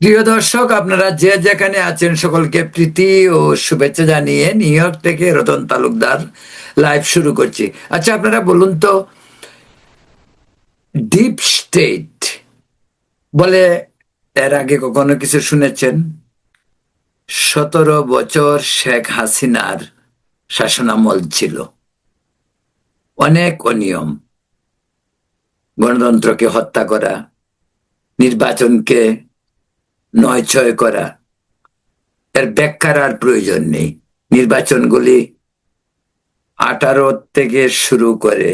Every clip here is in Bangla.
প্রিয় দর্শক, আপনারা যে যেখানে আছেন সকলকে প্রীতি ও শুভেচ্ছা জানিয়ে নিউ ইয়র্ক থেকে রতন তালুকদার লাইভ শুরু করছি। আচ্ছা, আপনারা বলুন তো, ডিপ স্টেট বলে এর আগে কখনো কিছু শুনেছেন? 17 বছর শেখ হাসিনার শাসনামল ছিল। অনেক অনিয়ম, গণতন্ত্রকে হত্যা করা, নির্বাচনকে নয়ছয় করা। এর ব্যাখ্যার আর প্রয়োজন নেই। নির্বাচনগুলি 18 থেকে শুরু করে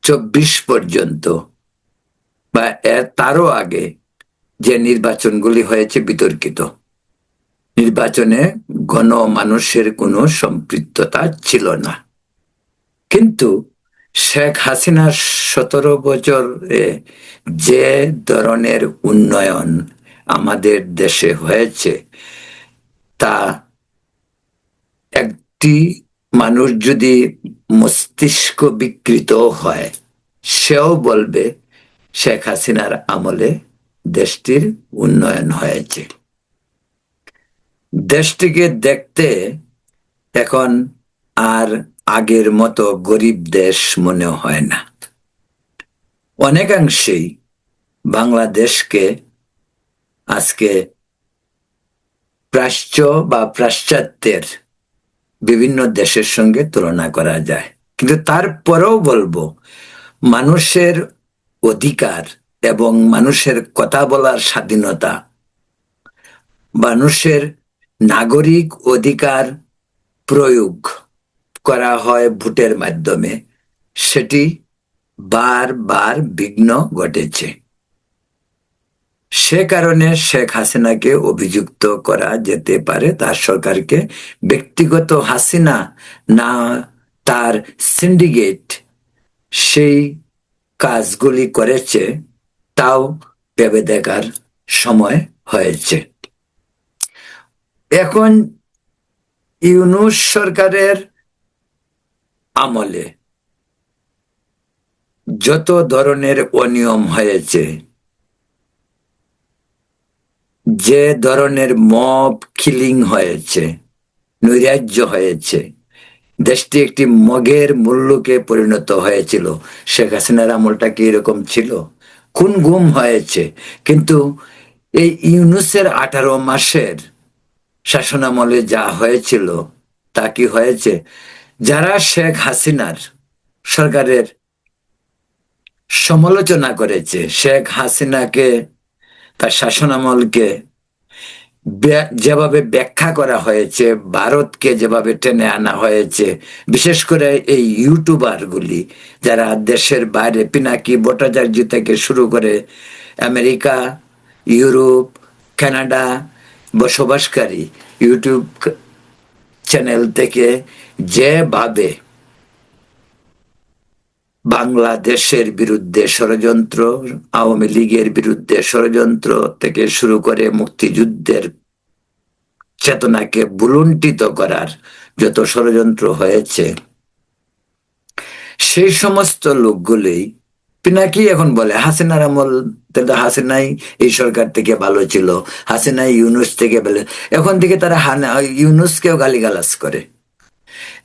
24 পর্যন্ত বা এর তারও আগে যে নির্বাচনগুলি হয়েছে বিতর্কিত। নির্বাচনে গণমানুষের কোনো সম্পৃক্ততা ছিল না। কিন্তু শেখ হাসিনার 17 বছরে যে ধরনের উন্নয়ন আমাদের দেশে হয়েছে, তা একটি মানুষ যদি মস্তিষ্ক বিকৃত হয়, সেও বলবে শেখ হাসিনার আমলে দেশটির উন্নয়ন হয়েছে। দেশটিকে দেখতে এখন আর আগের মতো গরিব দেশ মনে হয় না। অনেকাংশেই বাংলাদেশকে আজকে প্রাচ্য বা পাশ্চাত্যের বিভিন্ন দেশের সঙ্গে তুলনা করা যায়। কিন্তু তারপরেও বলবো, মানুষের অধিকার এবং মানুষের কথা বলার স্বাধীনতা, মানুষের নাগরিক অধিকার প্রয়োগ করা হয় ভোটের মাধ্যমে, সেটি বারবার বিঘ্ন ঘটেছে। সে কারণে শেখ হাসিনাকে অভিযুক্ত করা যেতে পারে, তার সরকারকে। ব্যক্তিগত হাসিনা না, তার সিন্ডিকেট সেই কাজগুলি করেছে, তাও ভেবে দেখার সময় হয়েছে। এখন ইউনূস সরকারের আমলে যত ধরনের অনিয়ম হয়েছে, যে ধরনের মব কিলিং হয়েছে, নৈরাজ্য হয়েছে, দেশটি একটি মগের মুল্লুকে পরিণত হয়েছিল। শেখ হাসিনার আমলটা কি এরকম ছিল? খুন গুম হয়েছে। কিন্তু এই ইউনূসের 18 মাসের শাসনামলে যা হয়েছিল, তা কি হয়েছে? যারা শেখ হাসিনার সরকারের সমালোচনা করেছে, শেখ হাসিনাকে, তার শাসনামলকে যেভাবে ব্যাখ্যা করা হয়েছে, ভারতকে যেভাবে টেনে আনা হয়েছে, বিশেষ করে এই ইউটিউবার গুলি যারা দেশের বাইরে, পিনাকি ভট্টাচার্য থেকে শুরু করে আমেরিকা, ইউরোপ, কানাডা বসবাসকারী ইউটিউব চ্যানেল থেকে যেভাবে বাংলাদেশের বিরুদ্ধে ষড়যন্ত্র, আওয়ামী লীগের বিরুদ্ধে ষড়যন্ত্র থেকে শুরু করে মুক্তিযুদ্ধের চেতনাকে বুলুণ্ঠিত করার যত ষড়যন্ত্র হয়েছে, সেই সমস্ত লোকগুলোই পিনাকি এখন বলে হাসিনার আমল, হাসিনাই এই সরকার থেকে ভালো ছিল, হাসিনাই ইউনূস থেকে ভালো। এখন থেকে তারা ইউনূসকেও গালিগালাজ করে।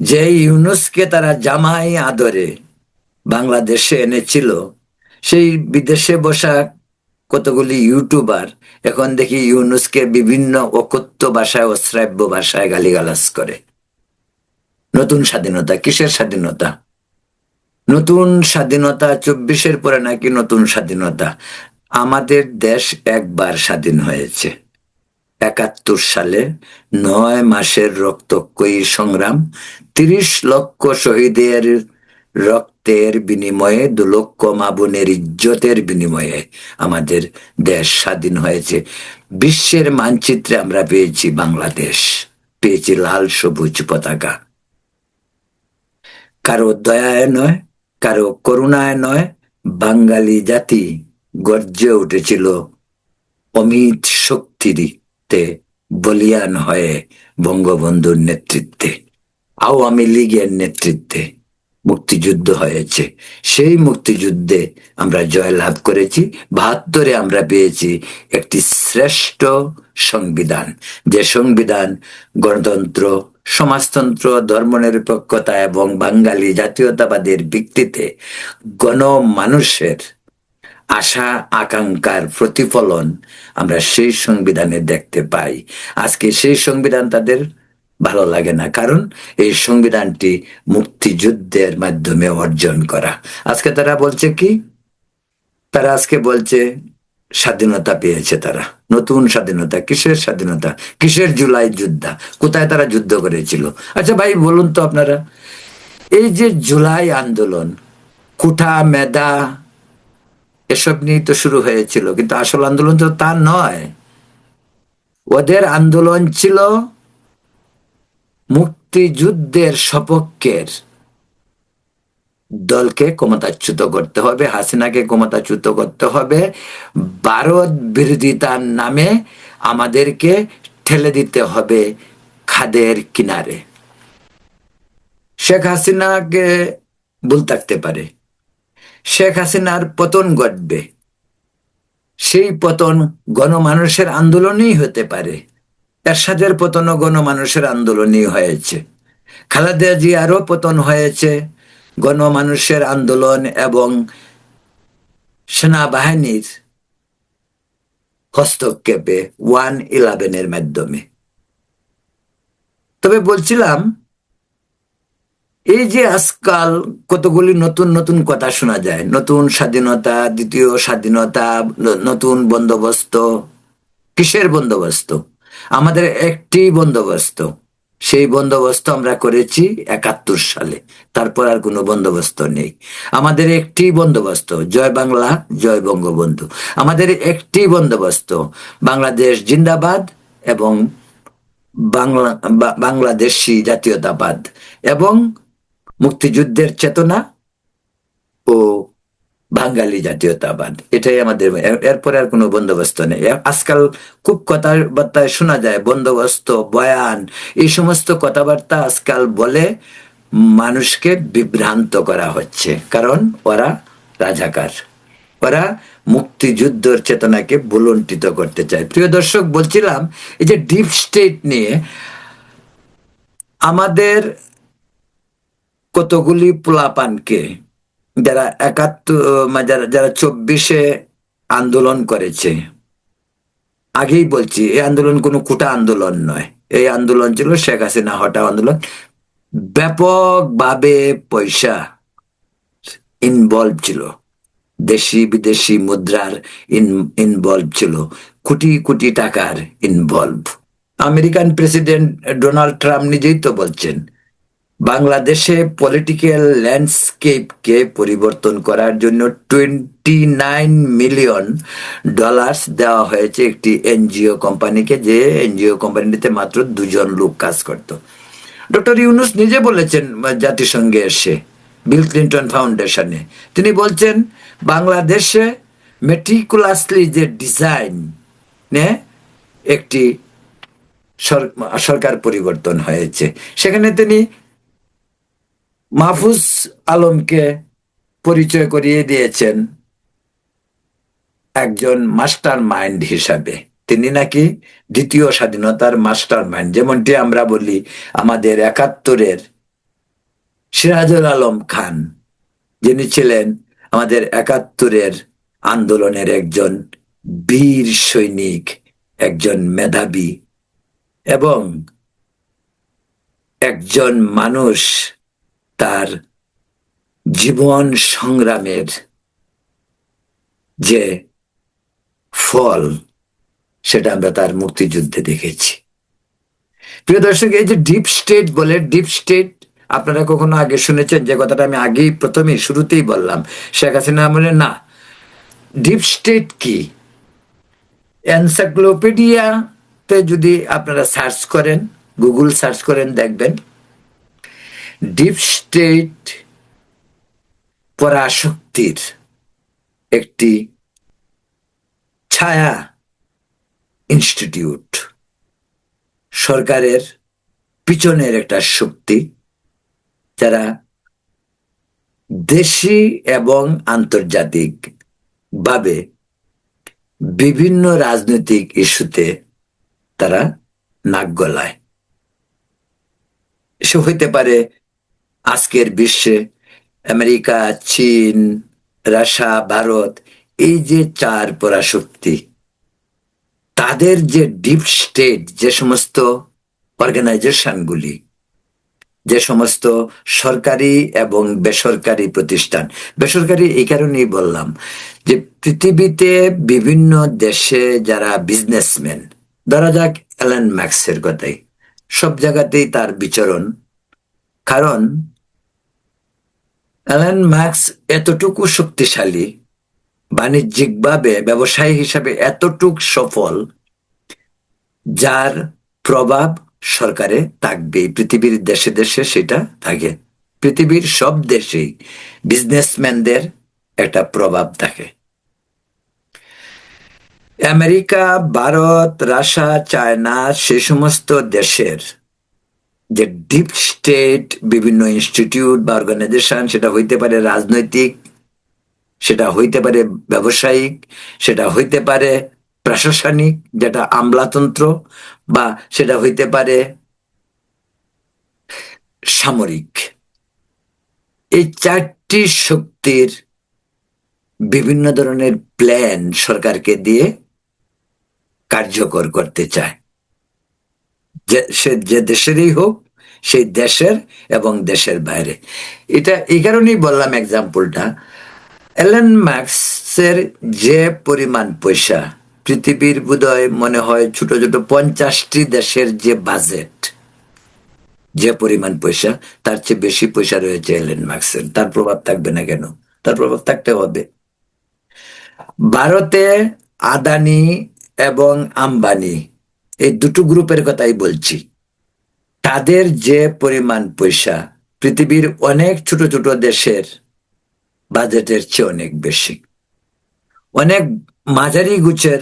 যে ইউনূসকে তারা জামাই আদরে বাংলাদেশে এনেছিল, সেই বিদেশে বসা কতগুলি ইউটিউবার এখন দেখি ইউনূসকে বিভিন্ন অকথ্য ভাষায়, অশ্রাব্য ভাষায় গালিগালাজ করে। নতুন স্বাধীনতা? কিসের স্বাধীনতা? নতুন স্বাধীনতা 24-এর পরে নাকি নতুন স্বাধীনতা? আমাদের দেশ একবার স্বাধীন হয়েছে 71 সালে। 9 মাসের রক্তক্ষয়ী সংগ্রাম, 30 লক্ষ শহীদের রক্তের বিনিময়ে, 2 লক্ষ মা বোনের ইজ্জতের বিনিময়ে আমাদের দেশ স্বাধীন হয়েছে। বিশ্বের মানচিত্রে আমরা পেয়েছি বাংলাদেশ, পেয়েছি লাল সবুজ পতাকা। কারো দয়ায় নয়, কারো করুণায় নয়, বাঙালি জাতি গর্জে উঠেছিল অমিত শক্তিতে, বলিয়ান হয়ে বঙ্গবন্ধুর নেতৃত্বে, আওয়ামী লীগের নেতৃত্বে। মুক্তিযুদ্ধ হয়েছে। সেই মুক্তিযুদ্ধে আমরা জয় লাভ করেছি। ৭২ আমরা পেয়েছি একটি শ্রেষ্ঠ সংবিধান, যে সংবিধান গণতন্ত্র, সমাজতন্ত্র, ধর্মনিরপেক্ষতা এবং বাঙালি জাতীয়তাবাদের ভিত্তিতে গণমানুষের আশা আকাঙ্ক্ষার প্রতিফলন আমরা সেই সংবিধানে দেখতে পাই। আজকে সেই সংবিধান তাদের ভালো লাগে না, কারণ এই সংবিধানটি মুক্তিযুদ্ধের মাধ্যমে অর্জন করা। আজকে তারা বলছে কি, তারা আজকে বলছে স্বাধীনতা পেয়েছে তারা, নতুন স্বাধীনতা। কিসের স্বাধীনতা? কিসের জুলাই যুদ্ধ? কোথায় তারা যুদ্ধ করেছিল? আচ্ছা ভাই বলুন তো আপনারা, এই যে জুলাই আন্দোলন, কুঠা মেধা এসব নিয়ে তো শুরু হয়েছিল, কিন্তু আসল আন্দোলন তো তা নয়। ওদের আন্দোলন ছিল মুক্তিযুদ্ধের সপক্ষের দলকে ক্ষমতাচ্যুত করতে হবে, হাসিনাকে ক্ষমতাচ্যুত করতে হবে, ভারত বিরোধিতার নামে আমাদেরকে ঠেলে দিতে হবে খাদের কিনারে। শেখ হাসিনাকে ভুল থাকতে পারে, শেখ হাসিনার পতন ঘটবে, সেই পতন গণমানুষের আন্দোলনই হতে পারে। এরশাদের পতনও গণমানুষের আন্দোলনই হয়েছে, খালেদা জিয়ারও পতন হয়েছে গণমানুষের আন্দোলন এবং সেনাবাহিনীর হস্তক্ষেপে 1/11 মাধ্যমে। তবে বলছিলাম, এই যে আজকাল কতগুলি নতুন নতুন কথা শোনা যায়, নতুন স্বাধীনতা, দ্বিতীয় স্বাধীনতা, নতুন বন্দোবস্ত। কিসের বন্দোবস্ত? আমাদের একটি বন্দোবস্ত, সেই বন্দোবস্ত আমরা করেছি ৭১ সালে, তারপর আর কোনো বন্দোবস্ত নেই। আমাদের একটি বন্দোবস্ত, জয় বাংলা জয় বঙ্গবন্ধু। আমাদের একটি বন্দোবস্ত, বাংলাদেশ জিন্দাবাদ এবং বাংলাদেশি জাতীয়তাবাদ এবং মুক্তিযুদ্ধের চেতনা ও বাঙালি জাতীয়তাবাদ। এটাই আমাদের, এরপরে আর কোনো বন্দোবস্ত নেই। আজকাল খুব কথাবার্তায় শোনা যায় বন্দোবস্ত, বয়ান, এই সমস্ত কথাবার্তা আজকাল বলে মানুষকে বিভ্রান্ত করা হচ্ছে, কারণ ওরা রাজাকার, ওরা মুক্তিযুদ্ধের চেতনাকে ভুলুণ্ঠিত করতে চায়। প্রিয় দর্শক, বলছিলাম এই যে ডিপ স্টেট নিয়ে আমাদের কতগুলি পোলাপানকে, যারা ৭১ যারা যারা ২৪-এ আন্দোলন করেছে, আগেই বলছি এই আন্দোলন কোনো কোটা আন্দোলন নয়, এই আন্দোলন ছিল শেখ হাসিনা হটাও আন্দোলন। ব্যাপকভাবে পয়সা ইনভলভ ছিল, দেশি বিদেশি মুদ্রার ইনভলভ ছিল, কোটি কোটি টাকার involve. American president Donald Trump নিজেই তো বলছেন, বাংলাদেশে পলিটিক্যাল ল্যান্ডস্কেপকে পরিবর্তন করার জন্য $29 মিলিয়ন দেওয়া হয়েছে একটি এনজিও কোম্পানিকে, যে এনজিও কোম্পানিতে মাত্র 2 জন লোক কাজ করত। ডক্টর ইউনুস নিজে বলেছেন জাতিসংঘে এসে, বিল ক্লিন্টন ফাউন্ডেশনে, তিনি বলছেন বাংলাদেশে মেটিকুলাসলি যে ডিজাইন একটি সরকার পরিবর্তন হয়েছে, সেখানে তিনি মাহফুজ আলমকে পরিচয় করিয়ে দিয়েছেন একজন মাস্টার মাইন্ড হিসাবে। তিনি নাকি দ্বিতীয় স্বাধীনতার মাস্টার মাইন্ড, যেমনটি আমরা বলি আমাদের ৭১-এর সিরাজুল আলম খান, যিনি ছিলেন আমাদের ৭১-এর আন্দোলনের একজন বীর সৈনিক, একজন মেধাবী এবং একজন মানুষ, তার জীবন সংগ্রামের যে ফল সেটা আমরা তার মুক্তিযুদ্ধে দেখেছি। প্রিয় দর্শক, এই যে ডিপ স্টেট বলে, ডিপ স্টেট আপনারা কখনো আগে শুনেছেন? যে কথাটা আমি আগেই প্রথমেই শুরুতেই বললাম, শেখ হাসিনা বলে না। ডিপ স্টেট কি? এনসাইক্লোপিডিয়াতে যদি আপনারা সার্চ করেন, গুগল সার্চ করেন, দেখবেন ডিপ স্টেট পরাশক্তির একটি ছায়া ইনস্টিটিউট, সরকারের পিছনের একটা শক্তি, যারা দেশি এবং আন্তর্জাতিক ভাবে বিভিন্ন রাজনৈতিক ইস্যুতে তারা নাক গলায়। সে হইতে পারে আজকের বিশ্বে আমেরিকা, চীন, রাশিয়া, ভারত, এই যে চার পরাশক্তি, তাদের যে ডিপ স্টেট, যে সমস্ত অর্গানাইজেশনগুলি, যে সমস্ত সরকারি এবং বেসরকারি প্রতিষ্ঠান, বেসরকারি এই কারণেই বললাম যে পৃথিবীতে বিভিন্ন দেশে যারা বিজনেসম্যান, ধরা যাক অ্যালান ম্যাক্সের কথাই, সব জায়গাতেই তার বিচরণ। কারণ অ্যালান ম্যাক্স এতটুকু শক্তিশালী, বাণিজ্যিকভাবে ব্যবসায়ী হিসাবে এতটুক সফল, যার প্রভাব সরকারে থাকবে। পৃথিবীর দেশে দেশে সেটা থাকে, পৃথিবীর সব দেশেই বিজনেসম্যানদের একটা প্রভাব থাকে। আমেরিকা, ভারত, রাশিয়া, চায়না, সে সমস্ত দেশের যে ডিপ স্টেট বিভিন্ন ইনস্টিটিউট বা অর্গানাইজেশন, সেটা হইতে পারে রাজনৈতিক, সেটা হইতে পারে ব্যবসায়িক, সেটা হইতে পারে প্রশাসনিক যেটা আমলাতন্ত্র, বা সেটা হইতে পারে সামরিক, এই চারটি শক্তির বিভিন্ন ধরনের প্ল্যান সরকারকে দিয়ে কার্যকর করতে চায়, সে যে দেশেরই হোক, সেই দেশের এবং দেশের বাইরে। এটা এই কারণেই বললাম এক্সাম্পলটা। এলেন মার্কসের যে পরিমাণ পয়সা, পৃথিবীর বোধহয় মনে হয় ছোট ছোট 50টি দেশের যে বাজেট, যে পরিমাণ পয়সা, তার চেয়ে বেশি পয়সা রয়েছে এলেন মার্কসের। তার প্রভাব থাকবে না কেন? তার প্রভাব থাকতে হবে। ভারতে আদানি এবং আম্বানি, এই দুটো গ্রুপের কথাই বলছি, তাদের যে পরিমাণ পয়সা পৃথিবীর অনেক ছোট ছোট দেশের বাজেটের চেয়ে অনেক বেশি, অনেক মাঝারি গুচের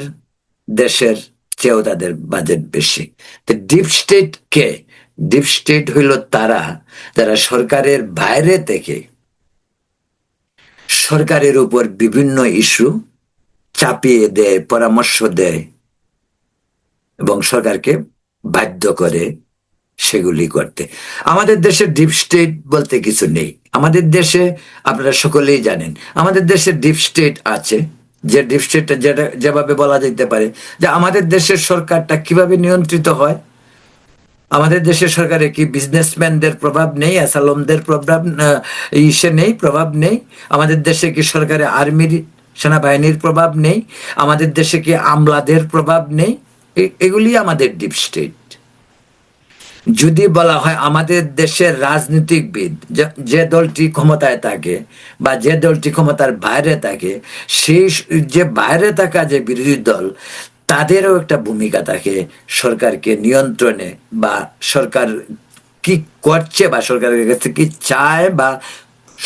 দেশের চেয়েও তাদের বাজেট বেশি। তো ডিপ স্টেট কে? ডিপ স্টেট হইল তারা যারা সরকারের বাইরে থেকে সরকারের উপর বিভিন্ন ইস্যু চাপিয়ে দেয়, পরামর্শ দেয় এবং সরকারকে বাধ্য করে সেগুলি করতে। আমাদের দেশে ডিপ স্টেট বলতে কিছু নেই। আমাদের দেশে আপনারা সকলেই জানেন, আমাদের দেশে ডিপ স্টেট আছে। যে ডিপ স্টেটটা যেটা যেভাবে বলা যেতে পারে যে আমাদের দেশের সরকারটা কিভাবে নিয়ন্ত্রিত হয়। আমাদের দেশের সরকারে কি বিজনেসম্যানদের প্রভাব নেই, অ্যাসালমদের প্রভাব ইসে নেই, প্রভাব নেই? আমাদের দেশে কি সরকারে আর্মির, সেনাবাহিনীর প্রভাব নেই? আমাদের দেশে কি আমলাদের প্রভাব নেই? এগুলি আমাদের ডিপ স্টেট। যদি বলা হয় আমাদের দেশের রাজনীতিবিদ, যে দলটি ক্ষমতায় থাকে বা যে দলটি ক্ষমতার বাইরে থাকে, সেই যে বাইরে থাকা যে বিরোধী দল, তাদেরও একটা ভূমিকা থাকে সরকারকে নিয়ন্ত্রণে, বা সরকার কি করছে বা সরকারের কাছে কি চায় বা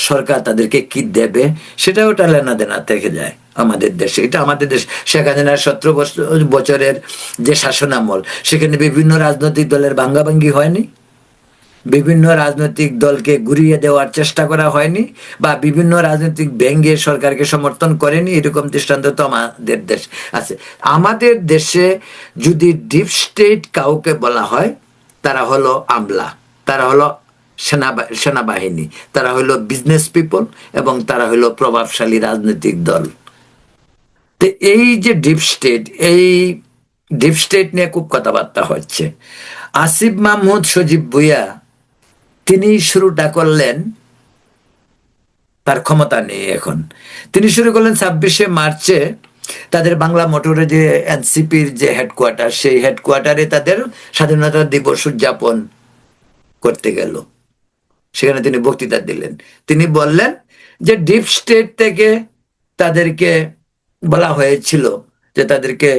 সরকার তাদেরকে কি দেবে, সেটাও একটা লেনা দেনা থেকে যায় আমাদের দেশে। এটা আমাদের দেশ। শেখ হাসিনার 17 বছরের যে শাসনামল, সেখানে বিভিন্ন রাজনৈতিক দলের ভাঙ্গাভাঙ্গি হয়নি, বিভিন্ন রাজনৈতিক দলকে ঘুরিয়ে দেওয়ার চেষ্টা করা হয়নি, বা বিভিন্ন রাজনৈতিক ব্যঙ্গে সরকারকে সমর্থন করেনি, এরকম দৃষ্টান্ত তো আমাদের দেশ আছে। আমাদের দেশে যদি ডিপ স্টেট কাউকে বলা হয়, তারা হলো আমলা, তারা হলো সেনাবাহিনী, তারা হলো বিজনেস পিপল, এবং তারা হলো প্রভাবশালী রাজনৈতিক দল। তো এই যে ডিপ স্টেট, এই ডিপ স্টেট নিয়ে খুব কথাবার্তা হচ্ছে। আসিফ মাহমুদ সজীব ভুইয়া, তিনি শুরুটা করলেন, তার ক্ষমতা নেই এখন, তিনি শুরু করলেন 26শে মার্চে তাদের বাংলা মোটরে যে এনসিপির যে হেডকোয়ার্টার, সেই হেডকোয়ার্টারে তাদের স্বাধীনতা দিবস উদযাপন করতে গেল। সেখানে তিনি বক্তৃতা দিলেন। তিনি বললেন যে ডিপ স্টেট থেকে তাদেরকে বলা হয়েছিল যে তাদেরকে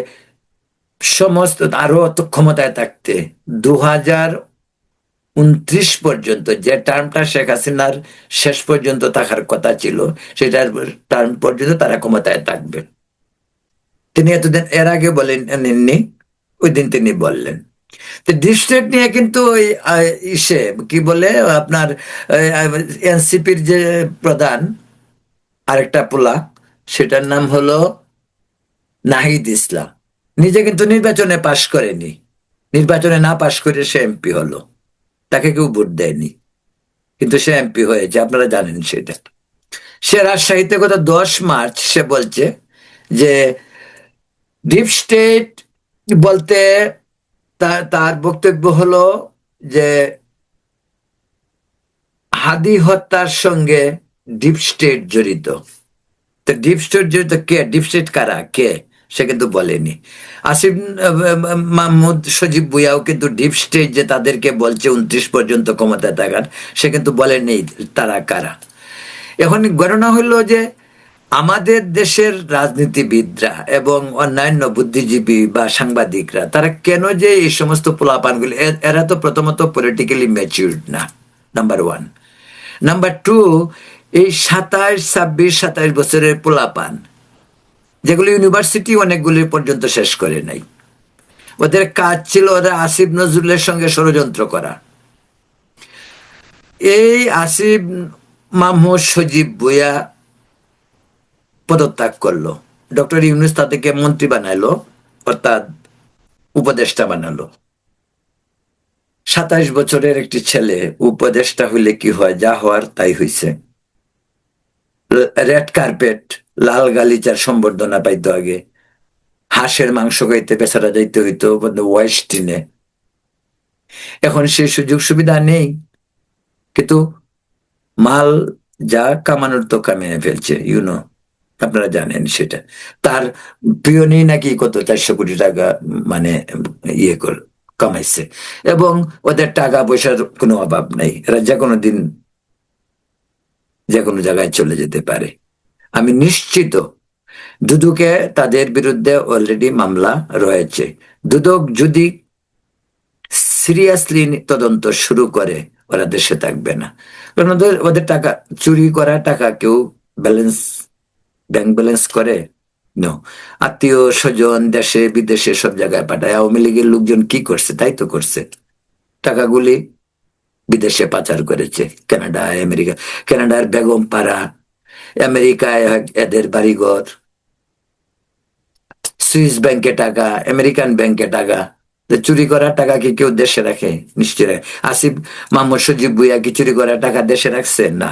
সমস্ত আরো ক্ষমতায় থাকতে 2029 পর্যন্ত, যে টার্মটা শেখ হাসিনার শেষ পর্যন্ত থাকার কথা ছিল, সেটার টার্ম পর্যন্ত তারা ক্ষমতায় থাকবে। তিনি এতদিন এর আগে বলেননি, ওই দিন তিনি বললেন। তো ডিপ স্টেট নিয়ে কিন্তু ওই ইসে কি বলে আপনার এনসিপির যে প্রধান আরেকটা পোলা, সেটার নাম হলো নাহিদ ইসলাম, নিজে কিন্তু নির্বাচনে পাশ করেনি, নির্বাচনে না পাশ করে সে এমপি হলো, তাকে কেউ ভোট দেয়নি, কিন্তু সে এমপি হয়েছে, আপনারা জানেন সেটা। সে রাজশাহীতে গত 10 মার্চ সে বলছে যে ডিপ স্টেট বলতে তার বক্তব্য হলো যে হাদি হত্যার সঙ্গে ডিপ স্টেট জড়িত। তো ডিপ স্টেট জড়িত কে, ডিপ স্টেট কারা, কে, সে কিন্তু বলেনি। আসিফ মাহমুদ সজীব ভুইয়াও কিন্তু ডিপ স্টেট যে তাদেরকে বলছে 29 পর্যন্ত ক্ষমতায় থাকার, সে কিন্তু বলেনি তারা কারা। এখন গণনা হলো যে আমাদের দেশের রাজনীতিবিদরা এবং অন্যান্য বুদ্ধিজীবী বা সাংবাদিকরা তারা কেন যে এই সমস্ত পোলাপানগুলি, এরা তো প্রথমত পলিটিক্যালি ম্যাচিউরড না, নাম্বার ওয়ান। নাম্বার টু, এই 27, 26, 27 বছরের পোলাপান যেগুলো ইউনিভার্সিটি অনেকগুলি পর্যন্ত শেষ করে নাই, ওদের কাজ ছিল ওরা আসিফ নজরুলের সঙ্গে ষড়যন্ত্র করা। এই আসিফ মাহমুদ সজীব ভুইয়া পদত্যাগ করলো, ডক্টর ইউনুস তাদেরকে মন্ত্রী বানাইলো, অর্থাৎ উপদেষ্টা বানালো। 27 বছরের একটি ছেলে উপদেষ্টা হইলে কি হয়, যা হওয়ার তাই হইছে। রেড কার্পেট, লাল গালিচার সম্বর্ধনা পাইতো আগে, হাঁসের মাংস খাইতে বেচারা যাইতে হইতো ওয়েস্টিনে, এখন সেই সুযোগ সুবিধা নেই, কিন্তু মাল যা কামানোর তো কামিয়ে ফেলছে, আপনারা জানেন সেটা। তার পিয়নি নাকি কত 400 কোটি টাকা মানে ইয়ে কর কামাইছে, এবং ওদের টাকা পয়সার কোনো অভাব নাই, এরা যে কোনো দিন যে কোনো জায়গায় চলে যেতে পারে। আমি নিশ্চিত দুদকে তাদের বিরুদ্ধে অলরেডি মামলা রয়েছে। দুদক যদি সিরিয়াসলি তদন্ত শুরু করে ওরা দেশে থাকবে না, কারণ ওদের টাকা চুরি করা টাকা কেউ ব্যালেন্স, ব্যাংক ব্যালেন্স করে নো, আত্মীয় স্বজন দেশে বিদেশে সব জায়গায় পাঠায়। আওয়ামী লীগের লোকজন কি করছে, তাই তো করছে, টাকাগুলি বিদেশে পাচার করেছে, কানাডা, আমেরিকা, কানাডার বেগম পাড়া, আমেরিকায় এদের বাড়িঘর, সুইস ব্যাংকে টাকা, আমেরিকান ব্যাংকে টাকা। চুরি করা টাকা কি কেউ দেশে রাখে? নিশ্চয় রাখে। আসিফ মাহমুদ সজীব ভুইয়া কি চুরি করা টাকা দেশে রাখছে? না।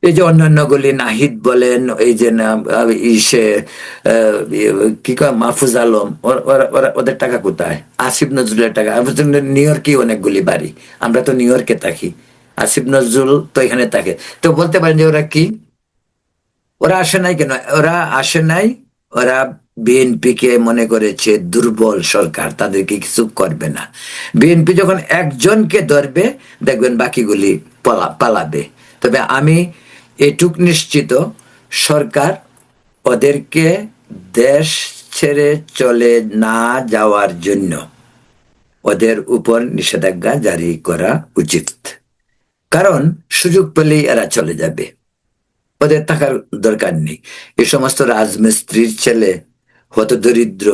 এই যে অন্যান্য গুলি, নাহিদ বলেন, এই যে ইসে কি কয় মাহফুজ আলম, ওদের টাকা কোথায়? আসিফ নজরুলের টাকা। নিউ ইয়র্কে অনেকগুলি বাড়ি, আমরা তো নিউ ইয়র্কে থাকি, আসিফ নজরুল তো এখানে থাকে। তো বলতে পারেন যে ওরা কি, ওরা আসে নাই কেন? ওরা আসে নাই, ওরা বিএনপি কে মনে করেছে দুর্বল সরকার, তাদেরকে কিছু করবে না। বিএনপি যখন একজনকে ধরবে দেখবেন বাকিগুলি পালাবে। তবে আমি এটুক নিশ্চিত, সরকার ওদেরকে দেশ ছেড়ে চলে না যাওয়ার জন্য ওদের উপর নিষেধাজ্ঞা জারি করা উচিত, কারণ সুযোগ পেলেই এরা চলে যাবে, ওদের থাকার দরকার নেই। এই সমস্ত রাজমিস্ত্রির ছেলে, হতদরিদ্র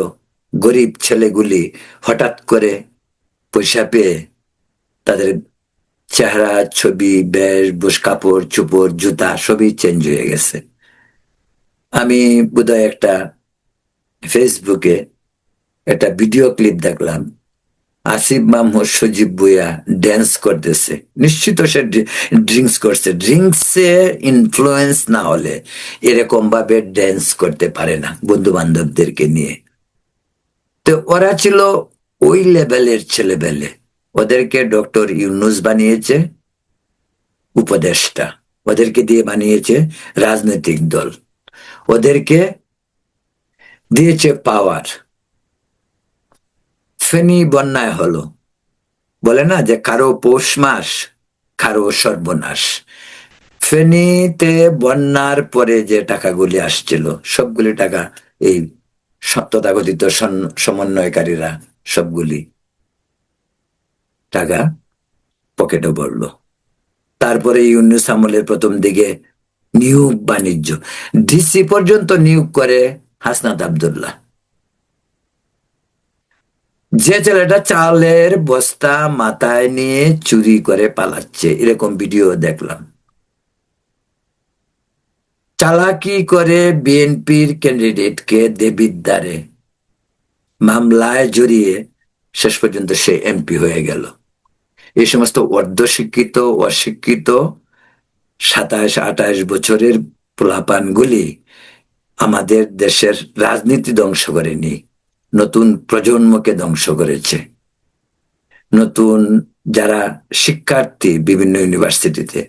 গরিব ছেলেগুলি হঠাৎ করে পয়সা পেয়ে তাদের চেহারা, ছবি, বেশ, কাপড় চোপড়, জুতা সবই চেঞ্জ হয়ে গেছে। আমি বোধহয় একটা ফেসবুকে একটা ভিডিও ক্লিপ দেখলাম, আসিফ মাহমুদ সজীব ভুইয়া ড্যান্স করতেছে, নিশ্চিত সে ড্রিঙ্কস করছে, ড্রিঙ্কসে ইনফ্লুয়েন্স না হলে এরকম ভাবে ড্যান্স করতে পারে না বন্ধু বান্ধবদেরকে নিয়ে। তো ওরা ছিল ওই লেভেলের ছেলেবেলে, ওদেরকে ডক্টর ইউনুস বানিয়েছে উপদেষ্টা, ওদেরকে দিয়ে বানিয়েছে রাজনৈতিক দল, ওদেরকে দিয়েছে পাওয়ার। ফেনী বন্যায় হলো, বলে না যে কারো পৌষ মাস কারো সর্বনাশ। ফেনীতে বন্যার পরে যে টাকাগুলি আসছিল সবগুলি টাকা এই তথাকথিত সমন্বয়কারীরা সবগুলি টাকা পকেটে ভরলো। তারপরে ইউনুস আমলের প্রথম দিকে নিয়োগ বাণিজ্য, ডিসি পর্যন্ত নিয়োগ করে হাসনাত আব্দুল্লাহ। যে ছেলেটা চালের বস্তা মাথায় নিয়ে চুরি করে পালাচ্ছে, এরকম ভিডিও দেখলাম। চালাকি করে বিএনপির ক্যান্ডিডেটকে দেবিদ্বারে মামলায় জড়িয়ে শেষ পর্যন্ত সে এমপি হয়ে গেল। এই সমস্ত অর্ধশিক্ষিত অশিক্ষিত 27-28 বছরের পোলাপানগুলি আমাদের দেশের রাজনীতি ধ্বংস করেনি, নতুন প্রজন্মকে ধ্বংস করেছে। নতুন যারা শিক্ষার্থী বিভিন্ন ইউনিভার্সিটিতে,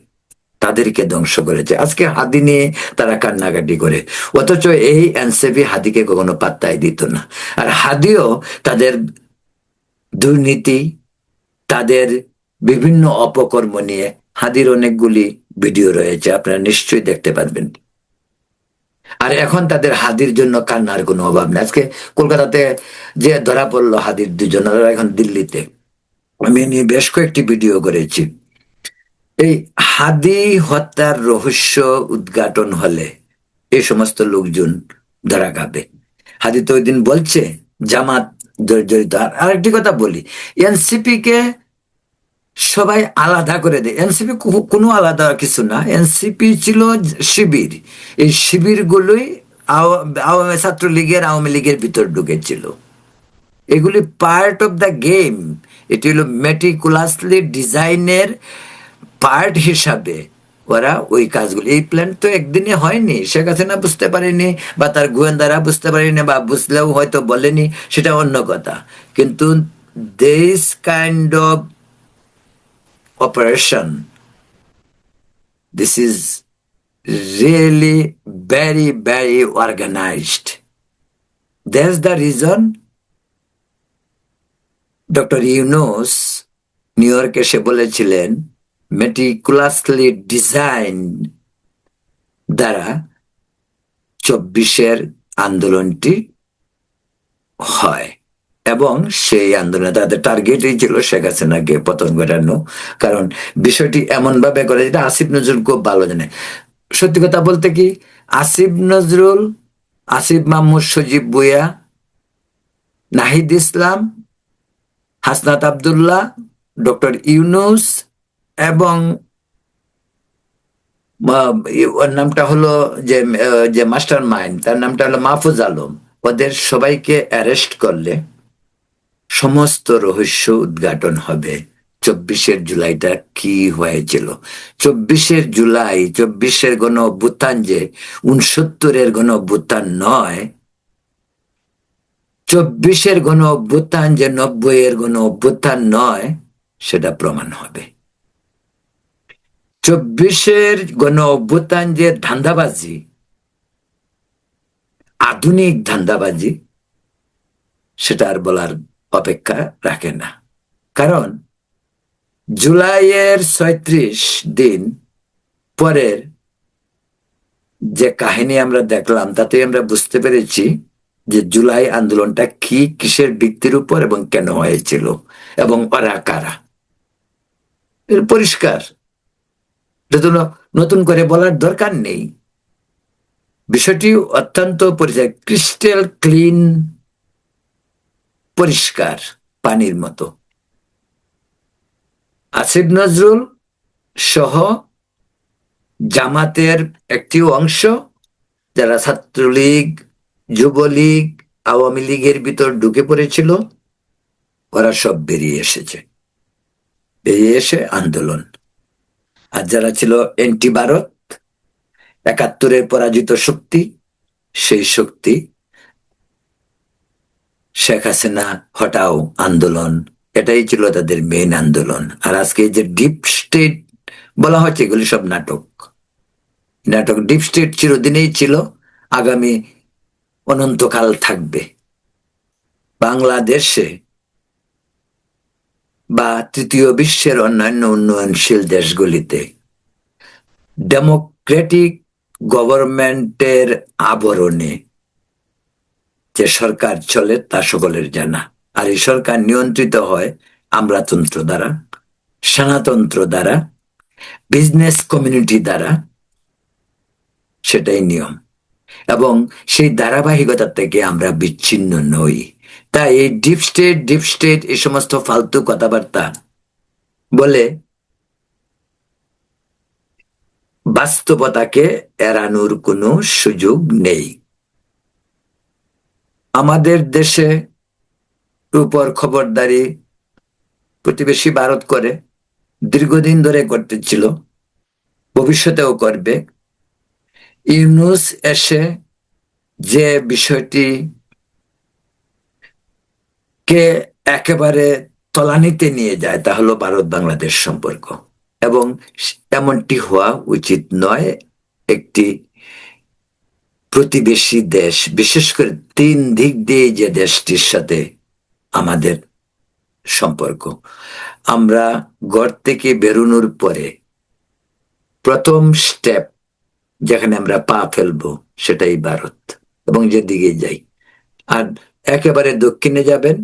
তাদেরকে ধ্বংস করেছে। আজকে হাদি নিয়ে তারা কান্নাকাটি করে, অথচ এই এনসিপি হাদিকে কখনো পাত্তাই দিত না। আর হাদিও তাদের দুর্নীতি, তাদের বিভিন্ন অপকর্ম নিয়ে হাদির অনেকগুলি ভিডিও রয়েছে, আপনারা নিশ্চয়ই দেখতে পারবেন। আর এখন তাদের হাদির জন্য কান্নার কোনো অভাব নেই। আজকে কলকাতাতে যে ধরা পড়লো হাদির দুজন, এখন দিল্লিতে। আমি নিয়ে বেশ কয়েকটি ভিডিও করেছি। এই হাদি হত্যার রহস্য উদ্ঘাটন হলে এই সমস্ত লোকজন ধরা খাবে। হাদি তো ওই দিন বলছে জামাত জড়িত। আর আরেকটি কথা বলি, এনসিপি কে সবাই আলাদা করে দেয়। এনসিপি কোনো আলাদা কিছু না, এনসিপি ছিল শিবির। এই শিবির গুলোই ছাত্রলীগের আওয়ামী লীগের ভিতর ঢুকেছিল। এগুলি পার্ট অফ দ্য গেম। এটি হলো মেটিকুলাসলি ডিজাইনের পার্ট হিসাবে ওরা ওই কাজগুলি। এই প্ল্যান তো একদিনে হয়নি, শেখ হাসিনা বুঝতে পারেনি বা তার গোয়েন্দারা বুঝতে পারেনি, বা বুঝলেও হয়তো বলেনি, সেটা অন্য কথা। কিন্তু this kind of operation, this is really very organized. That's the reason doctor Yunus new ইয়র্কে এসে বলেছিলেন মেটিকুলাসলি ডিজাইন দ্বারা 24-এর আন্দোলনটি হয়, এবং সেই আন্দোলনে তাদের টার্গেটই ছিল শেখ হাসিনাকে পতন ঘটানো। কারণ বিষয়টি এমন ভাবে করে, যেটা আসিফ নজরুল খুব ভালো জানে। সত্যি কথা বলতে কি, আসিফ নজরুল, আসিফ মাহমুদ, সজীব ভুঁইয়া, নাহিদ ইসলাম, হাসনাত আব্দুল্লাহ, ডক্টর ইউনুস এবং ওর নামটা হলো যে মাস্টার মাইন্ড, তার নামটা হলো মাহফুজ আলম, ওদের সবাইকে অ্যারেস্ট করলে সমস্ত রহস্য উদ্ঘাটন হবে। 24-এর জুলাইটা কি হয়েছিল। 24-এর জুলাই, 24-এর গণ অভ্যুত্থান যে 69-এর গণ অভ্যুত্থান নয়, 24-এর গণ অভ্যুত্থান যে 90-এর গণ অভ্যুত্থান নয়, সেটা প্রমাণ হবে। 24-এর গণ অভ্যুত্থান যে ধান্দাবাজি, আধুনিক ধান্দাবাজি, সেটা আর বলার অপেক্ষা রাখে না। কারণ জুলাইয়ের 36 দিন পরের যে কাহিনী আমরা দেখলাম, তাতে আমরা বুঝতে পেরেছি যে জুলাই আন্দোলনটা কি, কিসের ভিত্তির উপর এবং কেন হয়েছিল, এবং ওরা কারা। এর পরিষ্কার, নতুন করে বলার দরকার নেই। বিষয়টি অত্যন্ত পরিষ্কার, ক্রিস্টাল ক্লিন, পরিষ্কার পানির মতো। আসিফ নজরুল সহ জামাতের একটি অংশ, যারা ছাত্রলীগ, যুবলীগ, আওয়ামী লীগের ভিতর ঢুকে পড়েছিল, ওরা সব বেরিয়ে এসেছে, বেরিয়ে এসে আন্দোলন। আর যারা ছিল এন্টি ভারত, 71-এর পরাজিত শক্তি, সেই শক্তি শেখ হাসিনা হটাও আন্দোলন, এটাই ছিল তাদের মেইন আন্দোলন। আর আজকে যে ডিপ স্টেট বলা হচ্ছে, এগুলি সব নাটক। নাটক। ডিপ স্টেট চিরদিনেই ছিল, আগামী অনন্তকাল থাকবে। বাংলাদেশে বা তৃতীয় বিশ্বের অন্যান্য উন্নয়নশীল দেশগুলিতে ডেমোক্রেটিক গভর্নমেন্টের আবরণে যে সরকার চলে তা সকলের জানা। আর এই সরকার নিয়ন্ত্রিত হয় আমলাতন্ত্র দ্বারা, সেনাতন্ত্র দ্বারা, বিজনেস কমিউনিটি দ্বারা, সেটাই নিয়ম। এবং সেই ধারাবাহিকতা থেকে আমরা বিচ্ছিন্ন নই। তাই তাই এই ডিপ স্টেট এই সমস্ত ফালতু কথাবার্তা বলে বাস্তবতাকে এড়ানোর কোনো সুযোগ নেই। আমাদের দেশে উপর খবরদারি প্রতিবেশী ভারত করে, দীর্ঘদিন ধরে করতেছিল, ভবিষ্যতেও করবে। ইউনূস এসে যে বিষয়টি কে একেবারে তলানিতে নিয়ে যায় তা হলো ভারত বাংলাদেশ সম্পর্ক, এবং এমনটি হওয়া উচিত নয়। একটি প্রতিবেশী দেশ, বিশেষ করে তিন দিক দিয়ে যে দেশটির সাথে আমাদের সম্পর্ক, আমরা ঘর থেকে বেরোনোর পরে প্রথম স্টেপ যেখানে আমরা পা ফেলবো সেটাই ভারত, এবং যেদিকে যাই। আর একেবারে দক্ষিণে যাবেন,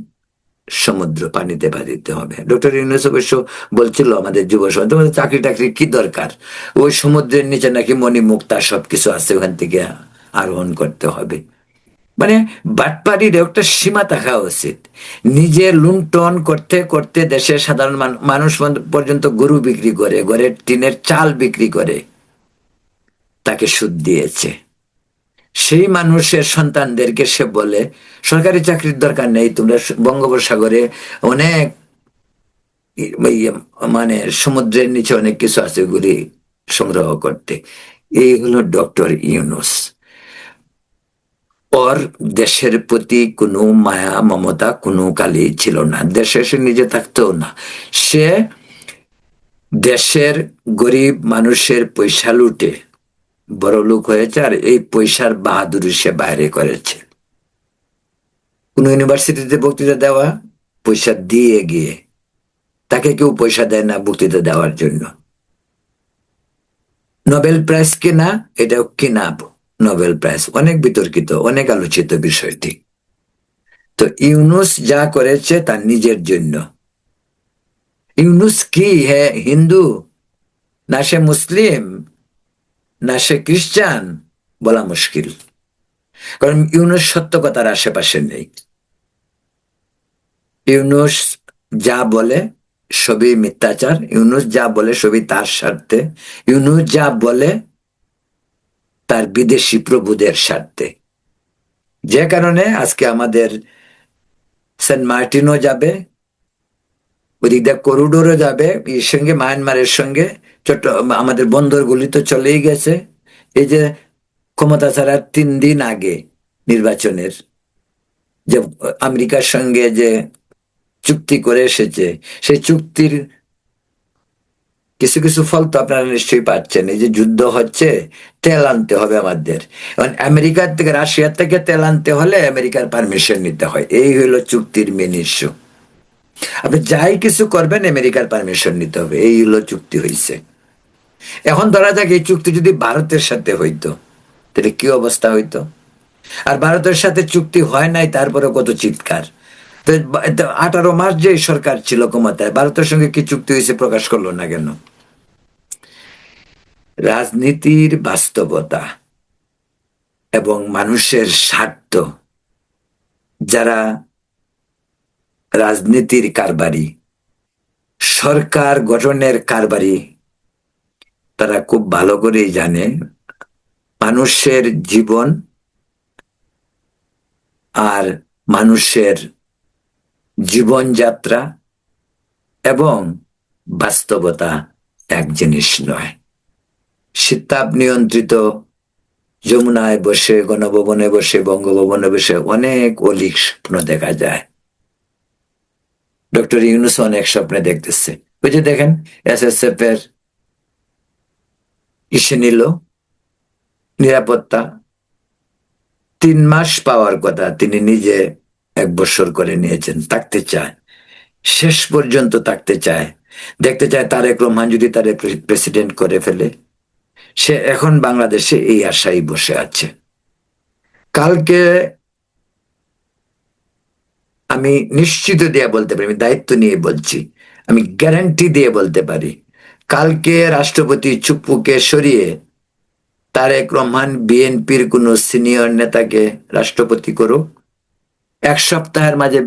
সমুদ্র পানিতে পা দিতে হবে। ডক্টর ইউনূস অবশ্য বলছিল আমাদের যুব সমাজ, তোমাদের চাকরি টাকরি কি দরকার, ওই সমুদ্রের নিচে নাকি মণিমুক্তা সবকিছু আছে, ওখান থেকে আরোহণ করতে হবে। মানে বাটপাড়ির একটা সীমা থাকা উচিত। নিজে লুণ্ঠন করতে করতে দেশের সাধারণ মানুষ পর্যন্ত গরু বিক্রি করে, ঘরের টিনের চাল বিক্রি করে তাকে সুদ দিয়েছে। সেই মানুষের সন্তানদেরকে সে বলে সরকারি চাকরির দরকার নেই, তোমরা বঙ্গোপসাগরে অনেক মানে সমুদ্রের নিচে অনেক কিছু আছে, ওগুলি সংগ্রহ করতে। এই হলো ডক্টর ইউনূস। ওর দেশের প্রতি কোনো মায়া মমতা কোনো কালই ছিল না, দেশে সে নিজে থাকতেও না। সে দেশের গরিব মানুষের পয়সা লুটে বড় লোক হয়েছে, আর এই পয়সার বাহাদুরি সে বাইরে করেছে। কোন ইউনিভার্সিটিতে বক্তৃতা দেওয়া, পয়সা দিয়ে গিয়ে, তাকে কেউ পয়সা দেয় না বক্তৃতা দেওয়ার জন্য। নোবেল প্রাইজ কিনা, এটাও কিনা নোবেল প্রাইজ, অনেক বিতর্কিত, অনেক আলোচিত বিষয়টি। তো ইউনূস যা করেছে তার নিজের জন্য। ইউনূস কি হ্যাঁ হিন্দু, না সে মুসলিম, না সে খ্রিস্টান বলা মুশকিল, কারণ ইউনূস সত্য কথার আশেপাশে নেই। ইউনূস যা বলে সবই মিথ্যাচার, ইউনূস যা বলে সবই তার স্বার্থে, ইউনূস যা বলে তার বিদেশি প্রভুদের স্বার্থে। যে কারণে আজকে আমাদের সেন্ট মার্টিনও যাবে, ওদিক দিয়ে করিডোরও যাবে, এর সঙ্গে মায়ানমারের সঙ্গে আমাদের বন্দরগুলি তো চলেই গেছে। এই যে ক্ষমতা ছাড়ার 3 দিন আগে নির্বাচনের যে আমেরিকার সঙ্গে যে চুক্তি করে এসেছে, সেই চুক্তির কিছু কিছু ফল তো আপনারা নিশ্চয়ই পাচ্ছেন। এই যে যুদ্ধ হচ্ছে, তেল আনতে হবে আমাদের, আমেরিকার থেকে, রাশিয়ার থেকে তেল আনতে হলে আমেরিকার পারমিশন নিতে হয়। এই হইলো চুক্তির মেন ইস্যু। আপনি যাই কিছু করবেন আমেরিকার পারমিশন নিতে হবে, এই হলো চুক্তি হয়েছে। এখন ধরা যাক এই চুক্তি যদি ভারতের সাথে হইতো, তাহলে কি অবস্থা হইতো। আর ভারতের সাথে চুক্তি হয় নাই, তারপরে কত চিৎকার। তো 18 মাস যে সরকার ছিল ক্ষমতায়, ভারতের সঙ্গে কি চুক্তি হয়েছে প্রকাশ করলো না কেন? রাজনীতির বাস্তবতা এবং মানুষের স্বার্থ, যারা রাজনীতির কারবারি, সরকার গঠনের কারবারি, তারা খুব ভালো করেই জানে মানুষের জীবন আর মানুষের জীবনযাত্রা এবং বাস্তবতা এক জিনিস নয়। শীতাপ নিয়ন্ত্রিত যমুনায় বসে, গণভবনে বসে, বঙ্গভবনে বসে অনেক অলিক স্বপ্ন দেখা যায়। ডক্টর ইউনূস অনেক স্বপ্নে দেখতেছে। ওই যে দেখেন এসএসএফ এর ইসে নিল নিরাপত্তা, 3 মাস পাওয়ার কথা, তিনি নিজে 1 বছর করে নিয়েছেন। থাকতে চায়, শেষ পর্যন্ত থাকতে চায়, দেখতে চায় তারেক রহমান যদি তারে প্রেসিডেন্ট করে ফেলে। সে এখন বাংলাদেশে এই আশায় বসে আছে। কালকে আমি নিশ্চিত দিয়ে বলতে পারি, আমি দায়িত্ব নিয়ে বলছি, আমি গ্যারান্টি দিয়ে বলতে পারি, কালকে রাষ্ট্রপতি চুপ্পুকে সরিয়ে তারেক রহমান বিএনপির কোন সিনিয়র নেতাকে রাষ্ট্রপতি করুক, এক সপ্তাহের মাঝে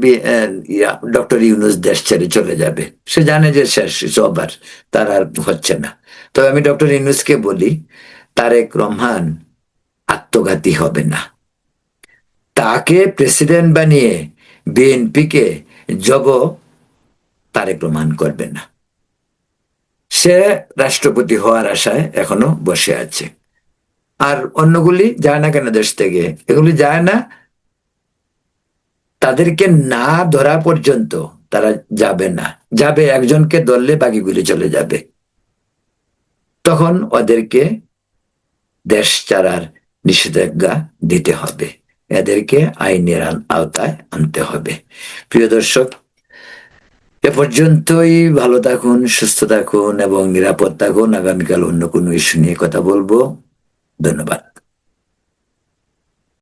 ডক্টর ইউনূস দেশ ছেড়ে চলে যাবে। সে জানে যে শেষ সবার, তার আর হচ্ছে না। তবে আমি ডক্টর ইউনূসকে বলি, তারেক রহমান আত্মঘাতী হবে না। তাকে প্রেসিডেন্ট বানিয়ে বিএনপিকে যোগ তারেক রহমান করবে না। সে রাষ্ট্রপতি হওয়ার আশায় এখনো বসে আছে। আর অন্যগুলি যায় না কেন দেশ থেকে? এগুলি যায় না, তাদেরকে না ধরা পর্যন্ত তারা যাবে না। যাবে একজনকে ধরলে বাকিগুলি চলে যাবে। তখন ওদেরকে দেশ ছাড়ার নিষেধাজ্ঞা দিতে হবে, এদেরকে আইনের আওতায় আনতে হবে। প্রিয় দর্শক, এ পর্যন্তই। ভালো থাকুন, সুস্থ থাকুন এবং নিরাপদ থাকুন। আগামীকাল অন্য কোনো ইস্যু নিয়ে কথা বলবো। ধন্যবাদ।